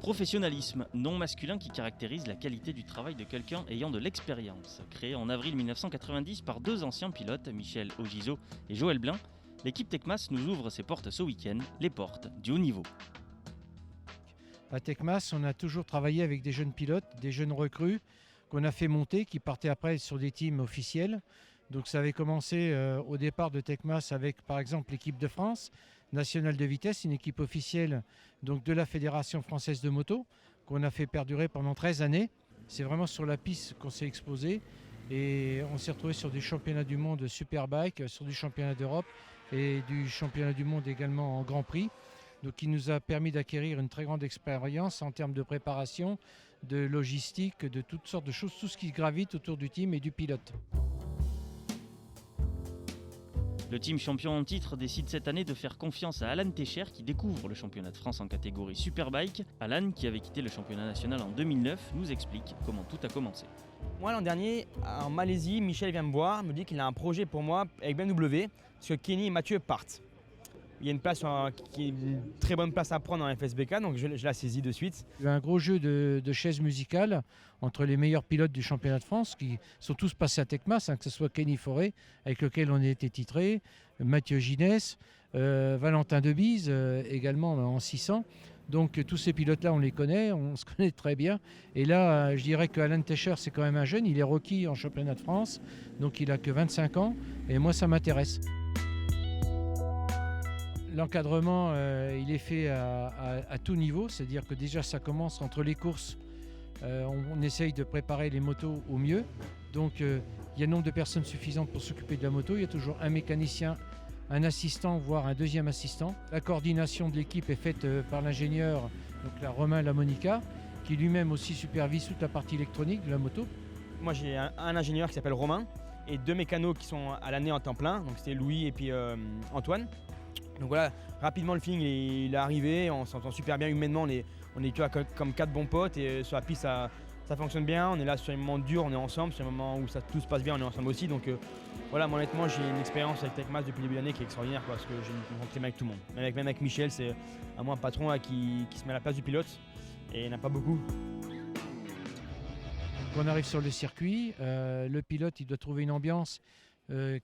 Professionnalisme, nom masculin qui caractérise la qualité du travail de quelqu'un ayant de l'expérience. Créé en avril 1990 par deux anciens pilotes, Michel Augizeau et Joël Blin, l'équipe Tecmas nous ouvre ses portes ce week-end, les portes du haut niveau. À Tecmas, on a toujours travaillé avec des jeunes pilotes, des jeunes recrues qu'on a fait monter, qui partaient après sur des teams officiels. Donc ça avait commencé au départ de Tecmas avec par exemple l'équipe de France, nationale de vitesse, une équipe officielle donc, de la Fédération française de moto, qu'on a fait perdurer pendant 13 années. C'est vraiment sur la piste qu'on s'est exposé et on s'est retrouvé sur du championnat du monde Superbike, sur du championnat d'Europe et du championnat du monde également en Grand Prix. Donc, qui nous a permis d'acquérir une très grande expérience en termes de préparation, de logistique, de toutes sortes de choses, tout ce qui gravite autour du team et du pilote. Le team champion en titre décide cette année de faire confiance à Alan Techer qui découvre le championnat de France en catégorie Superbike. Alan, qui avait quitté le championnat national en 2009, nous explique comment tout a commencé. Moi l'an dernier, en Malaisie, Michel vient me voir, me dit qu'il a un projet pour moi avec BMW, parce que Kenny et Mathieu partent. Il y a une place qui est une très bonne place à prendre en FSBK, donc je la saisis de suite. Il y a eu un gros jeu de chaises musicales entre les meilleurs pilotes du championnat de France qui sont tous passés à Tecmas, que ce soit Kenny Forêt, avec lequel on a été titré, Mathieu Ginès, Valentin Debise, également en 600. Donc tous ces pilotes-là, on les connaît, on se connaît très bien. Et là, je dirais que Alan Techer, c'est quand même un jeune, il est rookie en championnat de France, donc il n'a que 25 ans, et moi ça m'intéresse. L'encadrement, il est fait à tout niveau, c'est-à-dire que déjà ça commence entre les courses, on essaye de préparer les motos au mieux. Donc il y a un nombre de personnes suffisantes pour s'occuper de la moto, il y a toujours un mécanicien, un assistant, voire un deuxième assistant. La coordination de l'équipe est faite par l'ingénieur, donc là, Romain Lamonica, qui lui-même aussi supervise toute la partie électronique de la moto. Moi j'ai un ingénieur qui s'appelle Romain et deux mécanos qui sont à l'année en temps plein, donc c'était Louis et puis Antoine. Donc voilà, rapidement le feeling il est arrivé, on s'entend super bien humainement, on est comme quatre bons potes et sur la piste ça fonctionne bien, on est là sur les moments durs, on est ensemble, sur les moments où tout se passe bien, on est ensemble aussi. Donc voilà, moi, honnêtement j'ai une expérience avec Tecmas depuis le début de l'année qui est extraordinaire parce que j'ai une très bien avec tout le monde. Même avec Michel, c'est à moi un patron là, qui se met à la place du pilote et il n'y en a pas beaucoup. Quand on arrive sur le circuit, le pilote il doit trouver une ambiance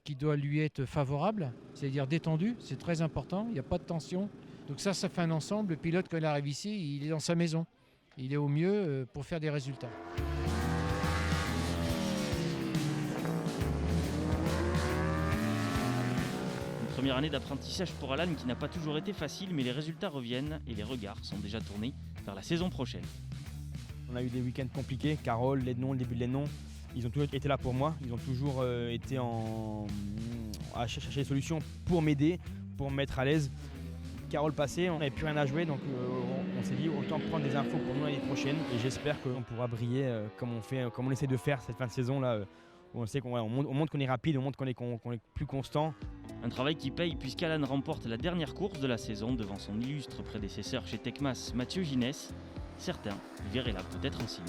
qui doit lui être favorable, c'est-à-dire détendu, c'est très important, il n'y a pas de tension. Donc ça fait un ensemble. Le pilote, quand il arrive ici, il est dans sa maison. Il est au mieux pour faire des résultats. Une première année d'apprentissage pour Alan qui n'a pas toujours été facile, mais les résultats reviennent et les regards sont déjà tournés vers la saison prochaine. On a eu des week-ends compliqués, Carole, Lednon, le début de Lednon. Ils ont toujours été là pour moi, ils ont toujours été à chercher des solutions pour m'aider, pour me mettre à l'aise. Carole passé, on n'avait plus rien à jouer, donc on s'est dit autant prendre des infos pour nous l'année prochaine. Et j'espère qu'on pourra briller comme on essaie de faire cette fin de saison là. Où on sait on montre qu'on est rapide, on montre qu'on est plus constant. Un travail qui paye puisqu'Alan remporte la dernière course de la saison devant son illustre prédécesseur chez Tecmas, Mathieu Ginès. Certains verraient là peut-être un signe.